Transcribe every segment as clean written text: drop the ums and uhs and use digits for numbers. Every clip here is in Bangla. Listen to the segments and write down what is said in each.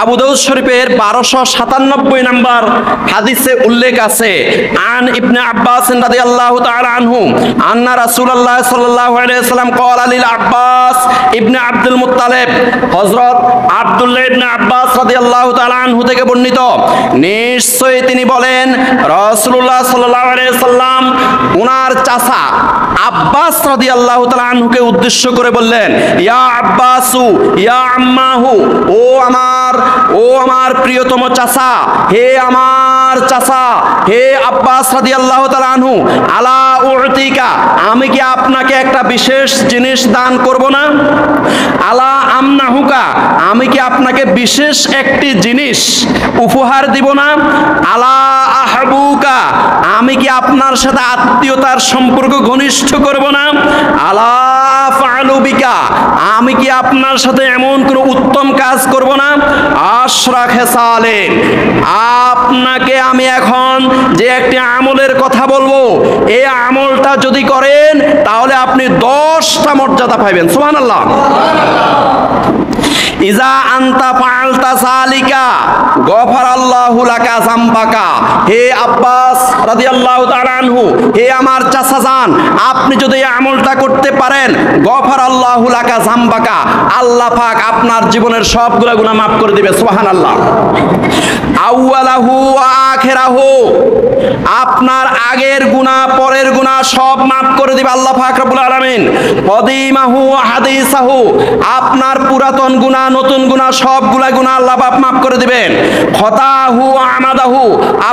আবু দাউদ শরীফের 1297 নম্বর হাদিসে উল্লেখ আছে, আন ইবনে আব্বাস রাদিয়াল্লাহু তাআলা আনহু আন্না রাসূলুল্লাহ সাল্লাল্লাহু আলাইহি ওয়াসাল্লাম ক্বালা লিল আব্বাস ইবনে আব্দুল মুত্তালিব, হযরত আব্দুল্লাহ ইবনে আব্বাস রাদিয়াল্লাহু তাআলা আনহু থেকে বর্ণিত, নিশ্চয়ই তিনি বলেন রাসূলুল্লাহ সাল্লাল্লাহু আলাইহি ওয়াসাল্লাম ওনার চাচা আব্বাস রাদিয়াল্লাহু তাআলা আনহুকে উদ্দেশ্য করে বললেন, ইয়া আব্বাসু ইয়া আম্মাহু, ও আমার প্রিয়তম চাচা, হে আমার চাচা, হে আব্বাস রাদিয়াল্লাহু তাআলা আনহু, আলা উতিকা, আমি কি আপনাকে একটা বিশেষ জিনিস দান করব না? আলা আমনাহুকা, আমি কি আপনাকে বিশেষ একটি জিনিস উপহার দিব না? আলা আহবুকা, আমি কি আপনার সাথে আত্মীয়তার সম্পর্ক ঘনিষ্ঠ করব না? আলা ফালুবিকা, আমি কি আপনার সাথে এমন কোন উত্তম কাজ করব না? আশরা খেসালেন, আপনাকে আমি এখন যে একটি আমলের কথা বলবো, এই আমলটা যদি করেন তাহলে আপনি 10টা মর্যাদা পাইবেন। সুবহানাল্লাহ। ইজা আনতা ফাআলতা সালিকা গফারাল্লাহু লাকা যামবাকা, হে আব্বাস রাদিয়াল্লাহু তাআলা আনহু, হে আমার চাচা যান, আপনি যদি এই আমলটা করতে পারেন, গফারাল্লাহু লাকা যামবাকা, আল্লাহ পাক আপনার জীবনের সবগুলা গুনাহ মাফ করে দিবে। সুবহানাল্লাহ। আউয়ালাহু ওয়া আখিরাহু, আপনার আগের গুনাহ পরের গুনাহ সব মাফ করে দিবে আল্লাহ পাক রব্বুল আলামিন। কদিমাহু ওয়া হাদিসাহু, আপনার পুরাতন গুনাহ নতুন গুনাহ সবগুলা গুনাহ আল্লাহ পাক মাফ করে দিবেন। খতাহু ওয়া আমাদাহু,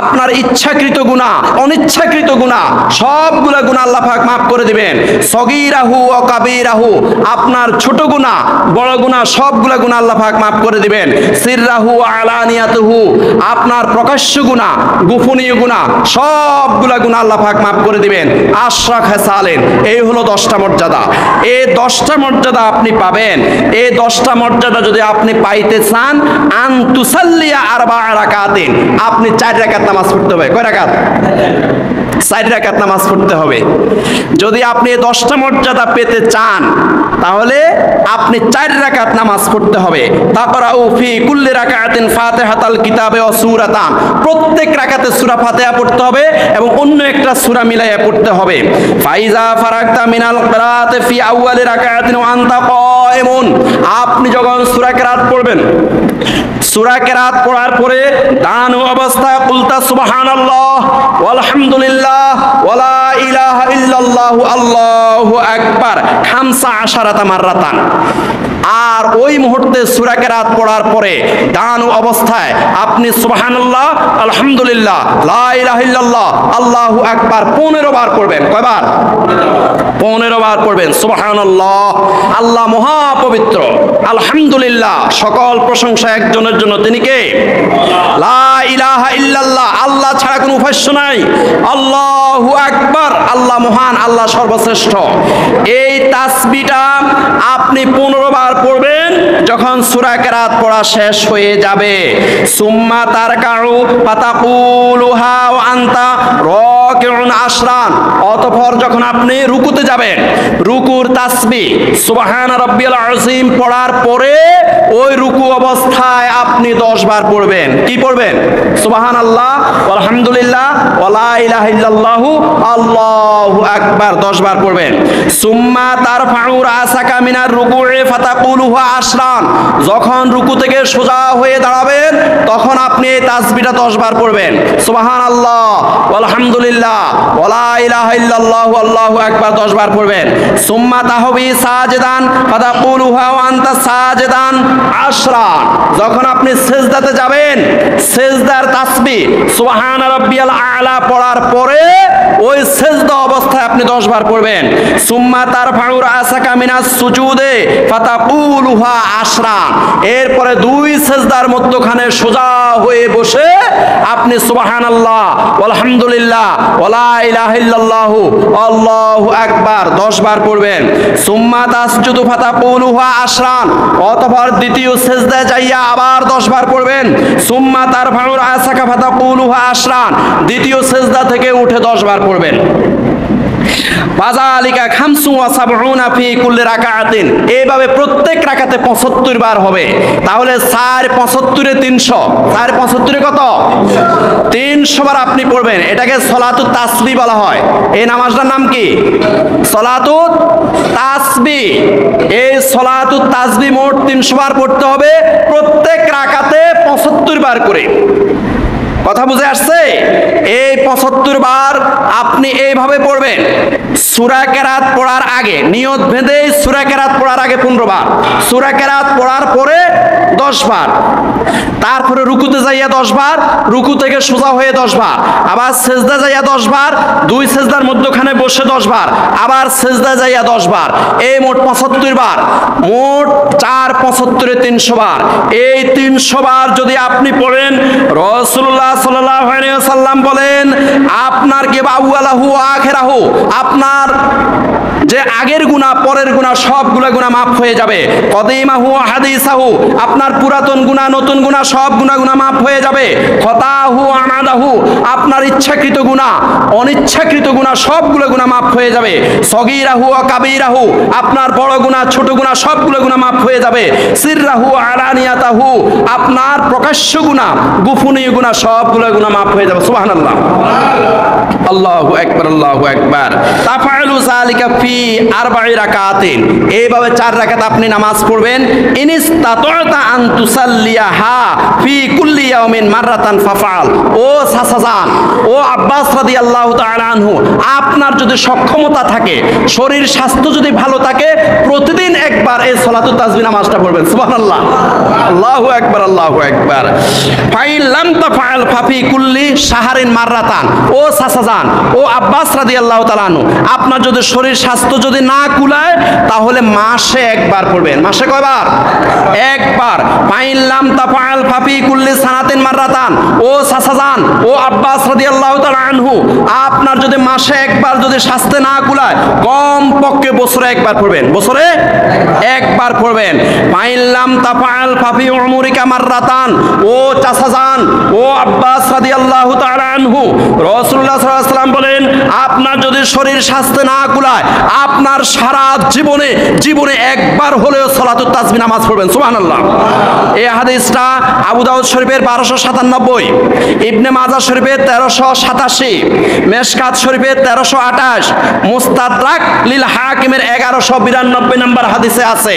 আপনার ইচ্ছাকৃত গুনাহ অনিচ্ছাকৃত গুনাহ সবগুলা গুনাহ আল্লাহ পাক মাফ করে দিবেন। সগীরাহু ওয়া কাবীরাহু, আপনার ছোট গুনাহ বড় গুনাহ সবগুলা গুনাহ আল্লাহ পাক মাফ করে দিবেন। সিররাহু ওয়া আলানিয়াতুহু, আপনার প্রকাশ্য গুনাহ গোপনীয় গুনাহ সবগুলা গুনাহ আল্লাহ পাক মাফ করে দিবেন। আশরা খেসালেন, এই হলো 10টা মর্যাদা। এই 10টা মর্যাদা আপনি পাবেন। এই 10টা মর্যাদা যদি আপনি পাইতে চান, আন তুসাল্লিয়া আরবা রাকাতিন, আপনি 4 রাকাত নামাজ পড়তে হবে। কয় রাকাত? 4 রাকাত নামাজ পড়তে হবে। যদি আপনি 10টা মর্যাদা পেতে চান তাহলে আপনি 4 রাকাত নামাজ পড়তে হবে। তাকরাউ ফি কুল্লি রাকাতিন ফাতিহাতাল কিতাবে ওয়া সূরাতান, প্রত্যেক রাকাতে সূরা ফাতিহা পড়তে হবে এবং অন্য একটা সূরা মিলাইয়া পড়তে হবে। ফাইজা ফারাগতা মিনাল কিরাআতি ফি আউয়ালি রাকাতিন ওয়া আনতা কায়িমুন, আপনি যখন সূরা কিরাত পড়বেন, সূরা কিরাত পড়ার পরে দান অবস্থায় কুলতা সুবহানাল্লাহ ওয়ালহামদুলিল্লাহ ওয়ালা ইলাহা ইল্লাল্লাহু আল্লাহু আকবার 15 মাররাতান। আর ওই মুহূর্তে সূরা কিরাত পড়ার পরে দান অবস্থায় আপনি সুবহানাল্লাহ আলহামদুলিল্লাহ লা ইলাহা ইল্লাল্লাহ আল্লাহু আকবার 15 বার পড়বেন। কয়বার? 15 বার পড়বেন। সুবহানাল্লাহ, আল্লাহ মহা পবিত্র, আলহামদুলিল্লাহ সকল প্রশংসা একজনের জন্য, তিনি কে? লা ইলাহা ইল্লাল্লাহ, আল্লাহ ছাড়া কোনো উপাস্য নাই। আল্লাহু আকবার, আল্লাহ মহান, আল্লাহ সর্বশ্রেষ্ঠ। এই তাসবিহটা আপনি 15 বার পড়বেন যখন সূরা কিরাত পড়া শেষ হয়ে যাবে। সুম্মা তারকাউ ফাতাকুলুহা ওয়া আনতা রাকিউন আশরান, অতঃপর যখন আপনি রুকুতে যাবেন, রুকুর তাসবিহ সুবহান রাব্বিয়াল আযীম পড়ার পরে ওই রুকু অবস্থায় আপনি 10 বার পড়বেন। কি পড়বেন? সুবহানাল্লাহ আলহামদুলিল্লাহ ওয়ালা ইলাহা ইল্লাল্লাহু আল্লাহু আকবার 10 বার পড়বেন। সুম্মা তারফাউ রাসাকা মিনার রুকু'i ফাতাকুলুহা আশরান, যখন রুকু থেকে সোজা হয়ে দাঁড়াবেন তখন আপনি এই তাসবিহটা 10 বার পড়বেন। সুবহানাল্লাহ আলহামদুলিল্লাহ ওয়ালা ইলাহা ইল্লাল্লাহু আল্লাহু আকবার 10 বার পড়বেন। সুম্মা তাহবি সাজদান ফাতাকুলুহা ওয়া আনতা সাজদান আশরান, যখন আপনি সিজদাতে যাবেন সিজদার তাসবিহ সুবহান রাব্বিয়াল আ'লা পড়ার পরে ওই সিজদা অবস্থায় আপনি 10 বার পড়বেন। সুম্মা তারফাউ রাসাকা মিনাস সুজুদে ফাতাকুলুহা আশরান, এরপরে 2 সিজদার মধ্যখানে সোজা হয়ে বসে আপনি সুবহানাল্লাহ আলহামদুলিল্লাহ ওয়ালা ইলাহা ইল্লাল্লাহু আল্লাহু আকবার 10 বার পড়বেন। সুম্মা তাসজুদু ফাতাকুলুহা আশরান, অতঃপর দ্বিতীয় সিজদায় যাইয়া আবার 10 বার পড়বেন। সুম্মা তারফাউ রাসাকা ফাতাকুলুহা আশরান, দ্বিতীয় সিজদা থেকে উঠে 10 বার পড়বেন। ফাযালিকা খামসু ওয়া সাবউনা ফি কুল্লি রাকাআতিন, এইভাবে প্রত্যেক রাকাতে 75 বার হবে। তাহলে 4 75 এ 300, 4 75 এ কত? 300 বার আপনি পড়বেন। এটাকে সলাতুত তাসবিহ বলা হয়। এই নামাজটার নাম কি? সলাতুত তাসবিহ। এই সলাতুত তাসবিহ মোট 300 বার পড়তে হবে, প্রত্যেক রাকাতে 75 বার করে। কথা বুঝে আসছে? এই 75 বার আপনি এইভাবে পড়বেন। সূরা কেরাত পড়ার আগে নিয়ত বেঁধে সূরা কেরাত পড়ার আগে 15 বার, সূরা কেরাত পড়ার পরে 10 বার, তারপরে রুকুতে যাইয়া 10 বার, রুকু থেকে সোজা হয়ে 10 বার, আবার সেজদা যাইয়া 10 বার, দুই সেজদার মধ্যখানে বসে 10 বার, আবার সেজদা যাইয়া 10 বার। এই মোট 75 বার। মোট 4 75 এ 300 বার। এই 300 বার যদি আপনি পড়েন, রাসূলুল্লাহ সাল্লাল্লাহু আলাইহি ওয়াসাল্লাম বলেন আপনার কে আউয়ালাহু ওয়া আখিরাহু, আপনার যে আগের গুনাহ পরের গুনাহ সবগুলো গুনাহ মাফ হয়ে যাবে। কদিমাহু ওয়া হাদিসাহু, আপনার পুরাতন গুনাহ নতুন গুনাহ সব গুনাহ মাফ হয়ে যাবে। খতাহু ওয়া আমাদাহু, আপনার ইচ্ছাকৃত গুনাহ অনিচ্ছাকৃত গুনাহ সবগুলো গুনাহ মাফ হয়ে যাবে। সগীরাহু ওয়া কাবীরাহু, আপনার বড় গুনাহ ছোট গুনাহ সবগুলো গুনাহ মাফ হয়ে যাবে। সিররাহু ওয়া আলানিয়াতাহু, আপনার প্রকাশ্য গুনাহ গোপনীয় গুনাহ সবগুলো গুনাহ মাফ হয়ে যাবে। সুবহানাল্লাহ, আল্লাহু আকবার, আল্লাহু আকবার। তাফআলু যালিকা ফি 4 রাকাতিন, এইভাবে 4 রাকাত আপনি নামাজ পড়বেন। ইনিস্তাতা'তা আন তুসাল্লিয়াহা ফি কুল্লি ইয়াউমিন মাররাতান ফাফআল। ও সাসাজান, ও আব্বাস রাদিয়াল্লাহু তাআলা আনহু, আপনার যদি সক্ষমতা থাকে, শরীর স্বাস্থ্য যদি ভালো থাকে, প্রতিদিন একবার এই সালাতুত তাসবিহ নামাজটা পড়বেন। সুবহানাল্লাহ, আল্লাহু আকবার, আল্লাহু আকবার। ফাইন লাম তাফআল ফাফি কুল্লি শাহরিন মাররাতান। ও সাসাজান, ও আব্বাস রাদিয়াল্লাহু তাআলা আনহু, আপনার যদি শরীর স্বাস্থ্য যদি না কুলায়, তাহলে মাসে একবার পড়বেন। মাসে কয়বার? একবার। ফাইন লাম তাফআল ফাফি কুল্লি সানাতিন মাররাতান। ও সাসাজান, ও আব্বাস রাদিয়াল্লাহু তাআলা আনহু, আপনার যদি মাসে একবার যদি স্বাস্থ্য না কুলায়, কম পক্ষে বছরে একবার পড়বেন। বছরে একবার পড়বেন। ফাইন লাম তাফআল ফাফি উমরিকা মাররাতান। ও চাচাজান, ও আব্বাস রাদিয়াল্লাহু তাআলা আনহু, রাসূলুল্লাহ সাল্লাল্লাহু আলাইহি ওয়াসাল্লাম বলেন আপনার যদি শরীর স্বাস্থ্য না কুলায়, আপনার সারা জীবনে একবার হলেও সালাতুত তাসবিহ নামাজ পড়বেন। সুবহানাল্লাহ। এই হাদিসটা আবু দাউদ শরীফের 1297, ইবনে মাজাহ শরীফের 1387, মেশকাত শরীফের 1328, মুস্তাদরাক লিল হাকিমের 1192 নম্বর হাদিসে আছে।